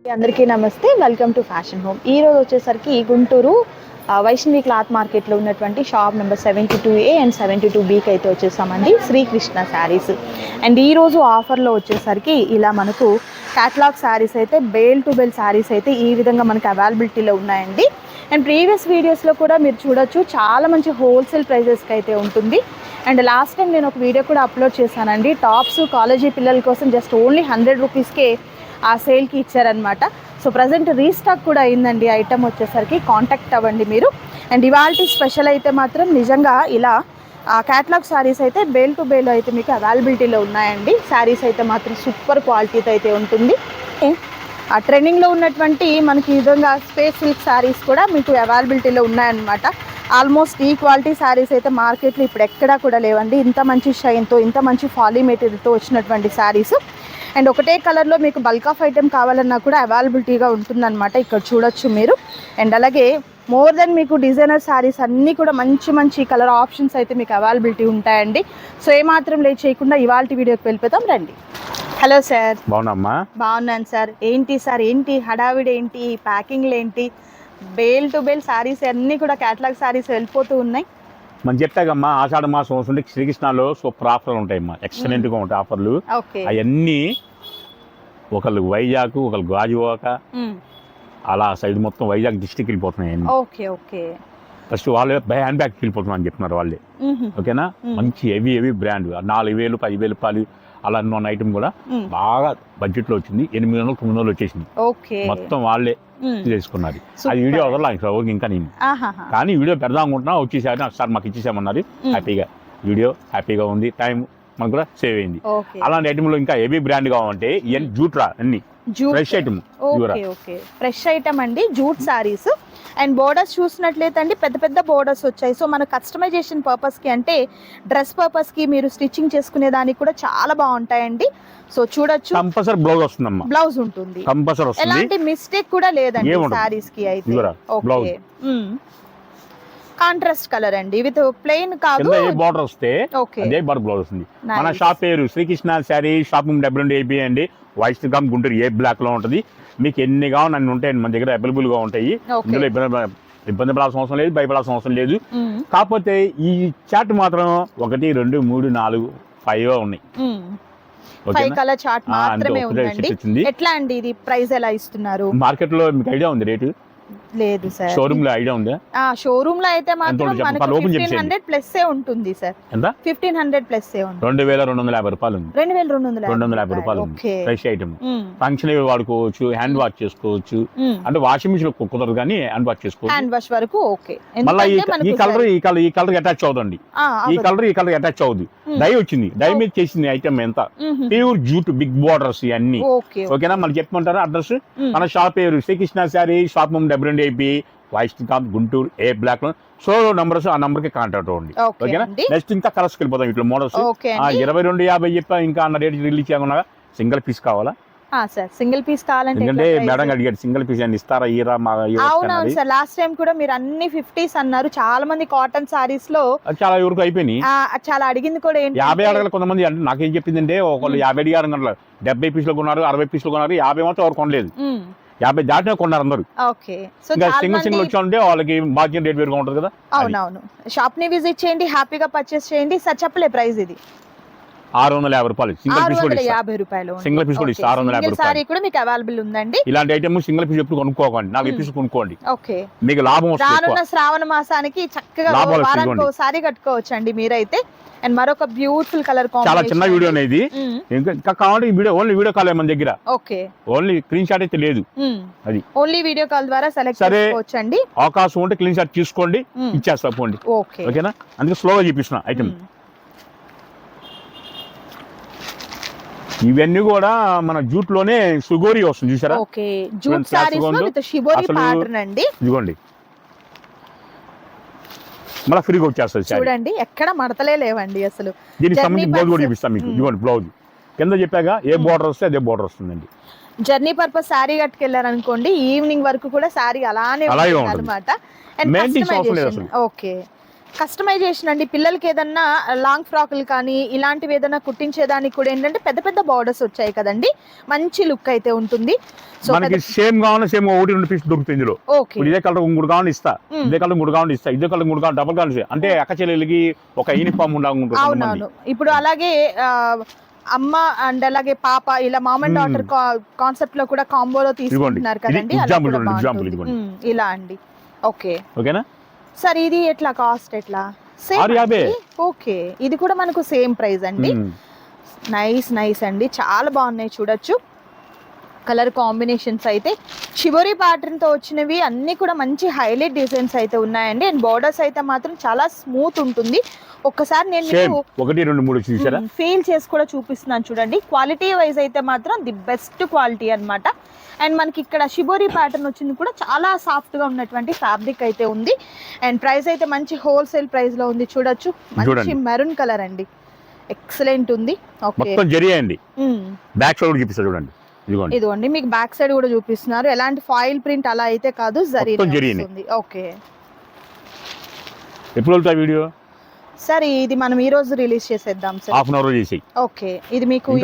అందరికీ నమస్తే. Welcome to fashion home. ఈ రోజు వచ్చేసరికి గుంటూరు వైష్ణవి క్లాత్ మార్కెట్లో ఉన్నటువంటి షాప్ నెంబర్ 72A అండ్ 72Bకి అయితే వచ్చేసామండి. శ్రీకృష్ణ శారీస్. అండ్ ఈరోజు ఆఫర్లో వచ్చేసరికి ఇలా మనకు క్యాటలాగ్ శారీస్ అయితే బేల్ టు బేల్ శారీస్ అయితే ఈ విధంగా మనకు అవైలబిలిటీలో ఉన్నాయండి. అండ్ ప్రీవియస్ వీడియోస్లో కూడా మీరు చూడొచ్చు, చాలా మంచి హోల్సేల్ ప్రైజెస్కి అయితే ఉంటుంది. అండ్ లాస్ట్ టైం నేను ఒక వీడియో కూడా అప్లోడ్ చేశానండి. టాప్స్ కాలేజీ పిల్లల కోసం జస్ట్ ఓన్లీ 100 రూపీస్కే ఆ సేల్కి ఇచ్చారనమాట. సో ప్రజెంట్ రీస్టాక్ కూడా అయిందండి ఐటమ్ వచ్చేసరికి. కాంటాక్ట్ అవ్వండి మీరు. అండ్ ఇవాల్టి స్పెషల్ అయితే మాత్రం నిజంగా ఇలా క్యాటలాగ్ శారీస్ అయితే బేల్ టు బేల్ అయితే మీకు అవైలబిలిటీలో ఉన్నాయండి. శారీస్ అయితే మాత్రం సూపర్ క్వాలిటీతో అయితే ఉంటుంది. ఆ ట్రెండింగ్లో ఉన్నటువంటి మనకి ఈ విధంగా స్పేస్ సిల్క్ శారీస్ కూడా మీకు అవైలబిలిటీలో ఉన్నాయన్నమాట. ఆల్మోస్ట్ ఈ క్వాలిటీ శారీస్ అయితే మార్కెట్లో ఇప్పుడు ఎక్కడా కూడా లేవండి. ఇంత మంచి షైన్తో, ఇంత మంచి ఫాలీ మెటీరియల్తో వచ్చినటువంటి శారీస్. అండ్ ఒకటే కలర్లో మీకు బల్క్ ఆఫ్ ఐటెం కావాలన్నా కూడా అవైలబిలిటీగా ఉంటుందన్నమాట. ఇక్కడ చూడొచ్చు మీరు. అండ్ అలాగే మోర్ దెన్ మీకు డిజైనర్ శారీస్ అన్నీ కూడా మంచి మంచి కలర్ ఆప్షన్స్ అయితే మీకు అవైలబిలిటీ ఉంటాయండి. సో ఏమాత్రం లేట్ చేయకుండా ఇవాళ వీడియోకి వెళ్ళిపోతాం రండి. Hello sir. బాగున్నామ్మా? బాగున్నాను సార్. ఏంటి సార్, ఏంటి హడావిడి, ఏంటి ప్యాకింగ్లు, ఏంటి బేల్ టు బేల్ శారీస్ అన్నీ కూడా క్యాటలాగ్ శారీస్ వెళ్ళిపోతూ ఉన్నాయి. మనం చెప్పాకమ్మా, ఆషాఢ మాసం వస్తుంటే శ్రీకృష్ణలో సూపర్ ఆఫర్లు ఉంటాయమ్మా. ఎక్సలెంట్గా ఉంటాయి ఆఫర్లు. అవన్నీ ఒకళ్ళు వైజాగ్, ఒకళ్ళు గాజువాక, అలా సైడ్ మొత్తం వైజాగ్ డిస్టిక్ వెళ్ళిపోతున్నాయి. ఫస్ట్ వాళ్ళే హ్యాండ్ బ్యాగ్కి వెళ్ళిపోతున్నాం అని చెప్తున్నారు వాళ్ళే. ఓకేనా? మంచి హెవీ బ్రాండ్ 4,000 10,000 రూపాయలు అలా ఉన్న ఐటమ్ కూడా బాగా బడ్జెట్లో వచ్చింది. 800 900 వచ్చేసింది. మొత్తం వాళ్ళే చేసుకున్నారు. అది వీడియో వదలడానికి ఇంకా నేను కానీ వీడియో పెడదాం అనుకుంటున్నా. వచ్చేసారి సార్ మాకు ఇచ్చేసామన్నారు. వీడియో హ్యాపీగా ఉంది. టైం మనకు కూడా సేవ్ అయింది. అలాంటి ఐటమ్లో ఇంకా హెవీ బ్రాండ్ కావాలంటే ఇవన్నీ జూట్రా, అన్ని ఫ్రెష్ ఐటమ్. ఫ్రెష్ ఐటమ్ అండి, జూట్ సారీస్. అండ్ బోర్డర్స్ చూసినట్లయితే అండి పెద్ద పెద్ద బోర్డర్స్ వచ్చాయి. సో మన కస్టమైజేషన్ పర్పస్కి, అంటే డ్రెస్ పర్పస్కి మీరు స్టిచ్చింగ్ చేసుకునే దానికి కూడా చాలా బాగుంటాయండి. సో చూడొచ్చు, కంపల్సరీ బ్లౌజ్ వస్తుందమ్మా. బ్లౌజ్ ఉంటుంది, కంపల్సరీ వస్తుంది. ఎలాంటి మిస్టేక్ కూడా లేదండి సారీస్ కి అయితే. ఓకే, కాంట్రాస్ట్ కలర్ అండి, విత్ ప్లెయిన్ కాదు. బార్డర్ వస్తే అదే బార్డర్ బ్లౌజ్ వస్తుంది. మన షాప్ పేరు శ్రీకృష్ణ శారీ షాపింగ్ 72AB అండి. వైట్ గమ్ గుంటూరు ఏ బ్లాక్ లో ఉంటుంది. మీకు ఎన్ని కావాలి అన్ని ఉంటాయండి మన దగ్గర, అవైలబుల్ గా ఉంటాయి. ఇందులో ఇబ్బంది పడాల్సిన అవసరం లేదు, భయపడాల్సిన అవసరం లేదు. కాకపోతే ఈ చాట్ మాత్రం 1 2 3 4 5 ఉన్నాయి. 5 కలర్ చార్ట్ మాత్రమే ఉందండి. ఎట్లా అండి ఇది ప్రైస్ ఎలా ఇస్తున్నారు? మార్కెట్ లో మీకు ఐడియా ఉంది రేటు? లేదు సార్. షోరూమ్ లో ఐడియా ఉందా? షోరూమ్ లో అయితే మాత్రం మనకి 1500 ప్లస్ ఏ ఉంటుంది సార్. ఎంత? 1500 ప్లస్ ఏ ఉంది. 2250 రూపాయలు ఉంది. 2250 రూపాయలు ఉంది. Fresh item. ఫంక్షన్ వాడుకోవచ్చు, హ్యాండ్ వాష్ చేసుకోవచ్చు. అంటే వాషింగ్ మిషన్ కుదరదు కానీ హ్యాండ్ వాష్ చేసుకోవచ్చు. హ్యాండ్ వాష్ వరకు ఓకే. మళ్ళీ ఈ కలర్ అటాచ్ అవుతుంది. ఈ కలర్ అటాచ్ అవుతుంది. డై వచ్చింది, డై మీద చేసింది ఐటమ్. ఎంత ప్యూర్ జూట్, బిగ్ బోర్డర్స్ ఇవన్నీ. ఓకేనా? మళ్ళీ చెప్పమంటారా అడ్రస్? మన షాప్ పేరు Srikrishna sari shop 72AB white Guntur ఏ బ్లాక్ లో. సో నంబర్స్ ఆ నంబర్ కి కాంటాక్ట్ అవ్వండి. ఓకేనా? నెక్స్ట్ ఇంకా కలర్స్ వెళ్ళిపోతాం. ఇట్లా మోడల్స్ 2250 చెప్పా. ఇంకా అన్న రేట్ రిలీజ్ చేయకుండా సింగిల్ పీస్ కావాలా సార్? సింగిల్ పీస్ కావాలంటే మేడం అడిగాడు, సింగిల్ పీస్ అని ఇస్తారా? అవునవును సార్. లాస్ట్ టైం కూడా మీరు అన్ని 50s అన్నారు. చాలా మంది కాటన్ సారీస్ లో చాలా వరకు అయిపోయినాయి. చాలా అడిగింది కూడా ఏంటి, 50 అడగలు కొంతమంది. అంటే నాకేం చెప్పిందంటే, ఒకళ్ళు 50 అడిగారు, 70 పీసులు కొన్నారు, 60 పీసులు కొన్నారు, 50 మాత్రం ఎవరు కొనలేదు. 50 దాటినా కొన్నారు అందరూ. సింగిల్ వచ్చి వాళ్ళకి మార్జిన్ రేట్ వేరుగా ఉంటుంది కదా. అవునవును. షాప్ ని విజిట్ చేయండి, హ్యాపీగా పర్చేస్ చేయండి. సార్ చెప్పలే ప్రైస్ ఇది 650 రూపాయలు. సింగిల్ పీస్ కూడా 650 రూపాయలు. సింగిల్ పీస్ కూడా 650 రూపాయలు. సారీ కూడా మీకు అవైలబుల్ ఉందండి. ఇలాంటి ఐటమ్ సింగిల్ పీస్ ఎప్పుడు కొనుక్కోకండి, 4 పీస్ కొనుక్కోండి. ఓకే, మీకు లాభం వస్తుంది. రానున్న శ్రావణ మాసానికి చక్కగా వారానికి ఒకసారి కట్టుకోవచ్చు అండి మీరైతే. అండ్ మరొక బ్యూటిఫుల్ కలర్ కాంబినేషన్. చాలా చిన్న వీడియో అనేది. ఇంకా కావాలంటే వీడియో ఓన్లీ వీడియో కాల్ మన దగ్గర. ఓకే, ఓన్లీ స్క్రీన్ షాట్ అయితే లేదు. అది ఓన్లీ వీడియో కాల్ ద్వారా సెలెక్ట్ చేసుకోవచ్చండి. అవకాశం ఉంటే స్క్రీన్ షాట్ తీసుకోండి, ఇచ్చేస్తా పోండి. ఓకేనా? అందుకే స్లోగా చూపిస్తున్నా ఐటమ్. ఇవన్నీ కూడా మన జూట్ లోనే షిబోరి వస్తుంది, చూసారా? ఓకే, జూట్ సారీస్ లో విత్ షిబోరి ప్యాటర్న్ అండి. ఇదిగోండి, మళ్ళీ ఫ్రీగా వచ్చేస్తుంది. చూడండి, ఎక్కడ మడతలే లేవండి అసలు. దీనికి సంబంధించి బ్లౌజ్ కూడా చూపిస్తాం మీకు. ఇదిగోండి బ్లౌజ్ కింద చెప్పాక ఏ బోర్డర్ వస్తే అదే బోర్డర్ వస్తుందండి. జర్నీ పర్పస్ శారీ కట్టుకెళ్ళారనుకోండి, ఈవినింగ్ వరకు కూడా శారీ అలానే ఉంటుంది అనమాట. ఓకే, కస్టమైజేషన్ అండి. పిల్లలకి ఏదన్నా లాంగ్ ఫ్రాక్లు కానీ ఇలాంటివి ఏదైనా కుట్టించేదానికి కూడా ఏంటంటే పెద్ద పెద్ద బార్డర్స్ వచ్చాయి కదండి, మంచి లుక్ అయితే ఉంటుంది. సో మనకి సేమ్ కావాలి, సేమ్ 1-2 పీస్ దొరుకుతుంది ఇందులో. ఓకే, ఇదే కలర్ 3 కావాలి ఇస్తా, ఇదే కలర్ 3 కావాలి ఇస్తా, ఇదే కలర్ 3 కావాలి డబల్ కావాలి, అంటే అక్క చెల్లెలకి ఒక యూనిఫామ్ ఉంటుంది. అవునవును. ఇప్పుడు అలాగే అమ్మ అండ్ అలాగే పాప ఇలా మామ్ అండ్ డాటర్ కాన్సెప్ట్ లో కూడా కాంబోలో తీసుకుంటున్నారు కదండి, అలా కూడా బాగుంటుంది. ఇలా అండి. ఓకే, ఓకేనా సార్. ఇది ఎట్లా కాస్ట్ ఎట్లా? ఓకే, ఇది కూడా మనకు సేమ్ ప్రైస్ అండి. నైస్ నైస్ అండి, చాలా బాగున్నాయి చూడొచ్చు. కలర్ కాంబినేషన్స్ అయితే చివరి ప్యాటర్న్ తో వచ్చినవి అన్ని కూడా మంచి హైలైట్ డిజైన్స్ అయితే ఉన్నాయండి. అండ్ బోర్డర్స్ అయితే మాత్రం చాలా స్మూత్ ఉంటుంది. ఒక్కసారి నేను మీకు 1, 2, 3 చూసారా ఫీల్ చేసి కూడా చూపిస్తున్నాను చూడండి. క్వాలిటీ వైజ్ అయితే మాత్రం ది బెస్ట్ క్వాలిటీ అన్నమాట. అండ్ మనకి ఇక్కడ షిబోరి ప్యాటర్న్ వచ్చింది కూడా చాలా సాఫ్ట్ గా ఉన్నటువంటి ఫ్యాబ్రిక్ అయితే ఉంది. అండ్ ప్రైస్ అయితే మంచి హోల్సేల్ ప్రైస్ లో ఉంది చూడొచ్చు. మంచి మెరూన్ కలర్ అండి, ఎక్సలెంట్ ఉంది. ఓకే, మొత్తం జరీ అండి. బ్యాక్ సైడ్ చూపిస్తా చూడండి, ఇదిగోండి మీకు బ్యాక్ సైడ్ కూడా చూపిస్తున్నారు. ఎలాంటి ఫాయిల్ ప్రింట్ అలా అయితే కాదు, జరీ ఉంది. ఓకే, ఎప్పుడు వెళ్తా వీడియో సార్? ఇది మనం ఈ రోజు రిలీజ్ చేసేద్దాం సార్, హాఫ్ అన్ అవర్ చేసి. ఓకే, ఇది మీకు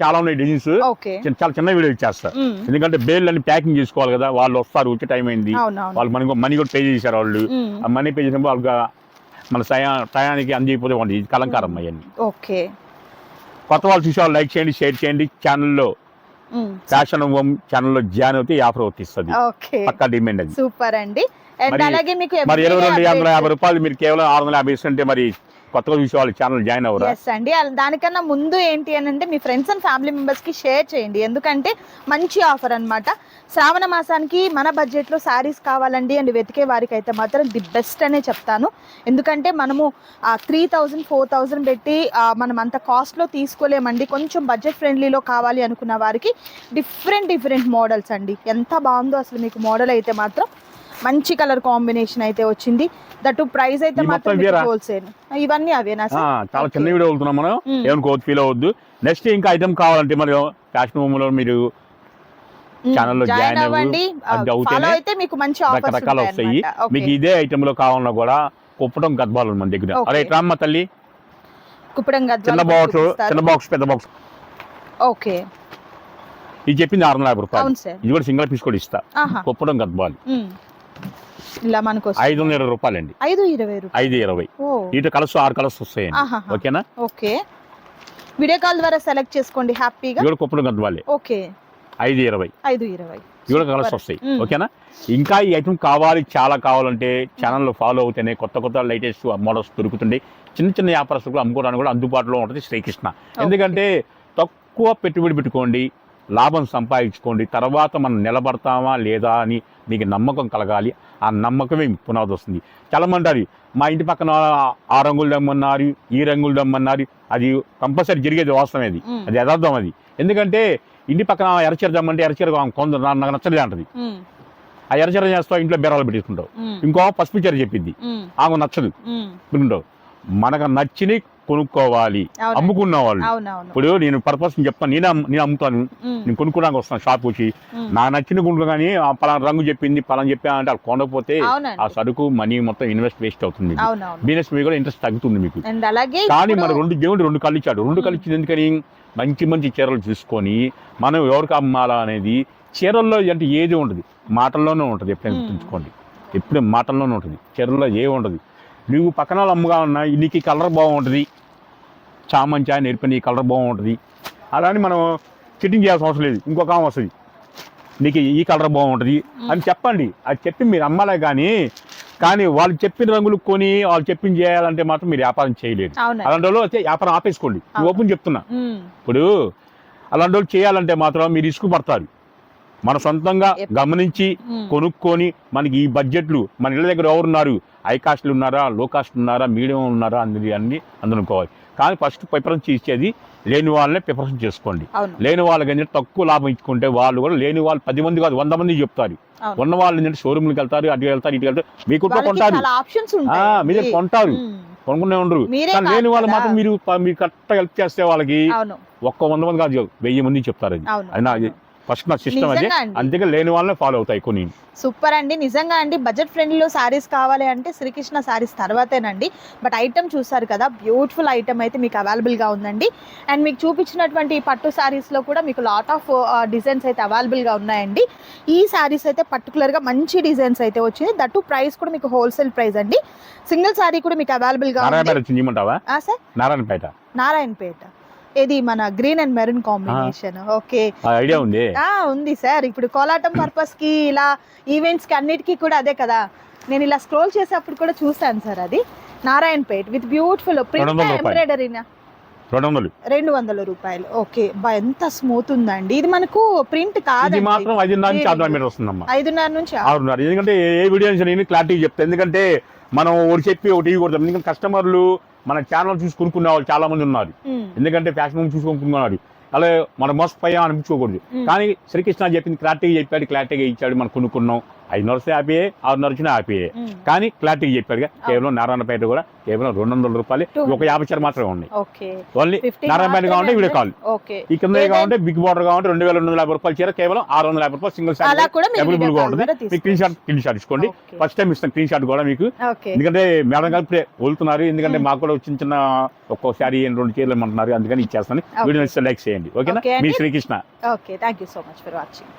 చాలా ఉన్నాయి డిజైన్స్. ఓకే, చాలా చిన్న వీడియో ఇచ్చేస్తా, ఎందుకంటే బేల్ అన్ని ప్యాకింగ్ చేసుకోవాలి కదా, వాళ్ళు వస్తారు, వచ్చే టైం అయింది, వాళ్ళు మనీ కూడా పే చేశారు. వాళ్ళు ఆ మనీ పే చేసినప్పుడు వాళ్ళకి మన టయానికి అందిపోతే వాళ్ళు ఇది కలంకారం అయ్యండి. ఓకే, కొత్త వాళ్ళు చూసే వాళ్ళు లైక్ చేయండి, షేర్ చేయండి. ఛానల్లో ఫ్యాషన్ హోమ్ ఛానల్లో జాయిన్ అవుతే ఆఫర్ అవుతుంది, పక్కా డిమాండ్ అది. సూపర్ అండి. మరి 2250 రూపాయలు మీరు కేవలం 650 ఇస్తుంటే మరి కొత్తగా చూసే వాళ్ళు ఛానల్ జాయిన్ అవ్వరు అండి. దానికన్నా ముందు ఏంటి అని అంటే మీ ఫ్రెండ్స్ అండ్ ఫ్యామిలీ మెంబర్స్ కి షేర్ చేయండి, ఎందుకంటే మంచి ఆఫర్ అన్నమాట. శ్రావణ మాసానికి మన బడ్జెట్ లో శారీస్ కావాలండి అండ్ వెతికే వారికి అయితే మాత్రం ది బెస్ట్ అనే చెప్తాను. ఎందుకంటే మనము 3000 4000 పెట్టి మనం అంత కాస్ట్ లో తీసుకోలేమండి. కొంచెం బడ్జెట్ ఫ్రెండ్లీలో కావాలి అనుకున్న వారికి డిఫరెంట్ మోడల్స్ అండి. ఎంత బాగుందో అసలు మీకు మోడల్ అయితే మాత్రం. మంచి కలర్ కాంబినేషన్ అయితే వచ్చింది, దట్ ప్రైస్ అయితే మాత్రం హోల్సేల్. ఇవన్నీ అవేనా సార్? చాలా చిన్న వీడియో వెళ్తున్నాం మనం, ఏమనుకోవద్దు, ఫీల్ అవ్వద్దు. నెక్స్ట్ ఇంకా ఐటమ్ కావాలంటే మరి ఫ్యాషన్ హోమ్ లో మీరు ఛానల్లో జాయిన్ అవ్వండి, అయితే మీకు మంచి రకరకాలు వస్తాయి. మీకు ఇదే ఐటమ్ లో కావాలన్నా కూడా కుప్పడం గద్వాలు మన దగ్గర. అరే రామ్మ తల్లి, కుప్పడం చిన్న బాక్స్ పెద్ద బాక్స్. ఓకే, ఇది చెప్పింది 650 రూపాయలు. ఇది కూడా సింగిల్ పీస్ కూడా ఇస్తా. కుప్పడం గద్వాలు ఇలా మనకు 520 రూపాయలండి. 520 ఇటు కలర్స్ 6 కలర్స్ వస్తాయండి. ఓకేనా? ఓకే, వీడియో కాల్ ద్వారా సెలెక్ట్ చేసుకోండి హ్యాపీగా. ఇది కుప్పడం గద్వాలే. ఓకే, 520 ఇవి కలర్స్ వస్తాయి. ఓకేనా? ఇంకా ఈ ఐటమ్ కావాలి, చాలా కావాలంటే ఛానల్లో ఫాలో అవుతేనే కొత్త లేటెస్ట్ మోడల్స్ దొరుకుతుండే. చిన్న వ్యాపారస్తులు అమ్ముకోవడానికి కూడా అందుబాటులో ఉంటుంది శ్రీకృష్ణ. ఎందుకంటే తక్కువ పెట్టుబడి పెట్టుకోండి, లాభం సంపాదించుకోండి, తర్వాత మనం నిలబడతామా లేదా అని మీకు నమ్మకం కలగాలి. ఆ నమ్మకమే పునాది వస్తుంది. చాలా మంది అంటారు మా ఇంటి పక్కన ఆ రంగులు దమ్మన్నారు, ఈ రంగులు దమ్మన్నారు. అది కంపల్సరీ జరిగేది, వాస్తవం అది యథార్థం అది. ఎందుకంటే ఇంటి పక్కన ఎర్రచీర దమ్మంటే ఎర్రచీర కొందరు నాకు నచ్చలేదు అంటది. ఆ ఎర్రచీర చేస్తావు, ఇంట్లో బెరాలు పెట్టేసుకుంటావు. ఇంకో పసుపు చీర చెప్పింది, ఆమె నచ్చదు. మనకు నచ్చిని కొనుక్కోవాలి, అమ్ముకున్న వాళ్ళు. ఇప్పుడు నేను పర్పస్ చెప్తాను, నేను అమ్ముతాను, నేను కొనుక్కోడానికి వస్తాను షాప్ వచ్చి, నా నచ్చిన కొనుక్కో. కానీ పలానా రంగు చెప్పింది, పలానా చెప్పా అంటే అది కొనకపోతే ఆ సరుకు మనీ మొత్తం ఇన్వెస్ట్ వేస్ట్ అవుతుంది. బిజినెస్ మీద కూడా ఇంట్రెస్ట్ తగ్గుతుంది మీకు. కానీ మన రెండు కళ్ళు ఇచ్చాడు. 2 కళ్ళు ఇచ్చింది ఎందుకని? మంచి చీరలు చూసుకొని మనం ఎవరికి అమ్మాలా అనేది. చీరల్లో అంటే ఏది ఉండదు, మాటల్లోనే ఉంటుంది. ఎప్పుడైనా గుర్తుంచుకోండి, ఎప్పుడు మాటల్లోనే ఉంటుంది. చీరల్లో ఏమి ఉండదు. నువ్వు పక్కన వాళ్ళు అమ్మగా ఉన్నా, నీకు ఈ కలర్ బాగుంటుంది, చామంచా నేర్పని ఈ కలర్ బాగుంటుంది, అలా అని మనం చిట్టింగ్ చేయాల్సిన అవసరం లేదు. ఇంకొక ఆమె వస్తుంది, నీకు ఈ కలర్ బాగుంటుంది అని చెప్పండి. అది చెప్పి మీరు అమ్మాలే. కానీ వాళ్ళు చెప్పిన రంగులు కొని వాళ్ళు చెప్పింది చేయాలంటే మాత్రం మీరు వ్యాపారం చేయలేదు. అలాంటి వాళ్ళు అయితే వ్యాపారం ఆపేసుకోండి. ఓపెన్ చెప్తున్నా. ఇప్పుడు అలాంటి వాళ్ళు చేయాలంటే మాత్రం మీరు రిస్క్ పడతారు. మన సొంతంగా గమనించి కొనుక్కొని మనకి ఈ బడ్జెట్లు మన ఇళ్ళ దగ్గర ఎవరున్నారు, హై కాస్ట్లు ఉన్నారా, లో కాస్ట్ ఉన్నారా, మీడియం ఉన్నారా అన్ని అందుకోవాలి. కానీ ఫస్ట్ ప్రిఫరెన్స్ ఇచ్చేది లేని వాళ్ళనే ప్రిఫరెన్స్ చేసుకోండి. లేని వాళ్ళకి ఏంటంటే తక్కువ లాభం ఇచ్చుకుంటే వాళ్ళు కూడా లేని వాళ్ళు 10 మంది కాదు 100 మంది చెప్తారు. ఉన్న వాళ్ళు ఏంటంటే షోరూమ్కి వెళ్తారు, అటు వెళ్తారు, ఇటు వెళ్తారు, మీకు కొంటారు, మీ దగ్గర కొంటారు, కొనుక్కునే ఉండరు. కానీ లేని వాళ్ళు మాత్రం మీరు కరెక్ట్గా హెల్ప్ చేస్తే వాళ్ళకి 100 మంది కాదు 1000 మంది చెప్తారు. అది ఫస్ట్ నా సిస్టమ్ అది, నిజంగా అండి. అందుకే లేని వాళ్ళని ఫాలో అవుతాయి కొన్ని. సూపర్ అండి, నిజంగా అండి. బడ్జెట్ ఫ్రెండ్లీలో శారీస్ కావాలి అంటే శ్రీకృష్ణ శారీస్ తర్వాతేనండి. బట్ ఐటమ్ చూసారు కదా, బ్యూటిఫుల్ ఐటమ్ అయితే మీకు అవైలబుల్గా ఉందండి. అండ్ మీకు చూపించినటువంటి ఈ పట్టు శారీస్లో కూడా మీకు లాట్ ఆఫ్ డిజైన్స్ అయితే అవైలబుల్గా ఉన్నాయండి. ఈ శారీస్ అయితే పర్టికులర్గా మంచి డిజైన్స్ అయితే వచ్చింది. దట్టు ప్రైస్ కూడా మీకు హోల్సేల్ ప్రైస్ అండి. సింగిల్ శారీ కూడా మీకు అవైలబుల్గా ఉంది. నారాయణపేట చేయమంటావా? సార్ నారాయణపేట, నారాయణపేట. ఇది మన green and maroon combination. Okay, idea ఉంది. ఉంది సార్. ఇప్పుడు కోలాటం పర్పస్ కి, ఇలా ఈవెంట్స్ కి అన్నిటికీ కూడా అదే కదా. నేను ఇలా స్క్రోల్ చేసేప్పుడు కూడా చూసాను సార్. అది Narayanpet with beautiful print embroidery. 200 రూపాయలు. ఓకే, ఎంత స్మూత్ ఉందండి. ఇది మనకు ప్రింట్ కాదు, ఇది మాత్రం 5.5 నుంచి 6 మీటర్ వస్తుందమ్మా. 5.5 నుంచి 6.5. ఎందుకంటే ఏ వీడియో నేను క్లారిటీ చెప్తాను, ఎందుకంటే మనం ఒకటి చెప్పి ఒకటి కొడతాం. ఎందుకంటే కస్టమర్లు మన ఛానల్ చూసి కొనుక్కునే వాళ్ళు చాలా మంది ఉన్నారు. ఎందుకంటే ఫ్యాషన్ చూసి కొనుక్కున్నారు, అలా మనం మోసపోయాం అనిపించుకోకూడదు. కానీ శ్రీకృష్ణ చెప్పింది క్లారిటీగా చెప్పాడు, క్లారిటీగా ఇచ్చాడు. మనం కొనుక్కున్నాం. 5.5 హ్యాపీయే, 6.5 వచ్చినా హ్యాపీయే. కానీ క్లారిటీగా చెప్పాడు. కేవలం నారాయణపేట కూడా కేవలం 200 రూపాయలు. ఒక 50 చీర మాత్రమే ఉన్నాయి. ఓన్లీ నారాయణపేట కావాలంటే వీడియో కాల్, ఈ కింద కావాలంటే బిగ్ బార్డర్ కావాలంటే 2250 రూపాయలు చీర కేవలం 650 రూపాయలు సింగిల్ శారీ అవైలబుల్ గా ఉంటుంది. మీకు స్క్రీన్ షాట్ ఇసుకోండి. ఫస్ట్ టైం ఇస్తాను స్క్రీన్ షాట్ కూడా మీకు. ఎందుకంటే మేడం గారు ఇప్పుడే వెళ్తున్నారు. ఎందుకంటే మాకు కూడా చిన్న చిన్న ఒక్కో శారీ 2 చీరలు అంటున్నారు. అందుకని ఇచ్చేస్తాను. వీడియో లైక్ చేయండి. ఓకేనా? మీ Srikrishna. Okay, thank you so much for watching.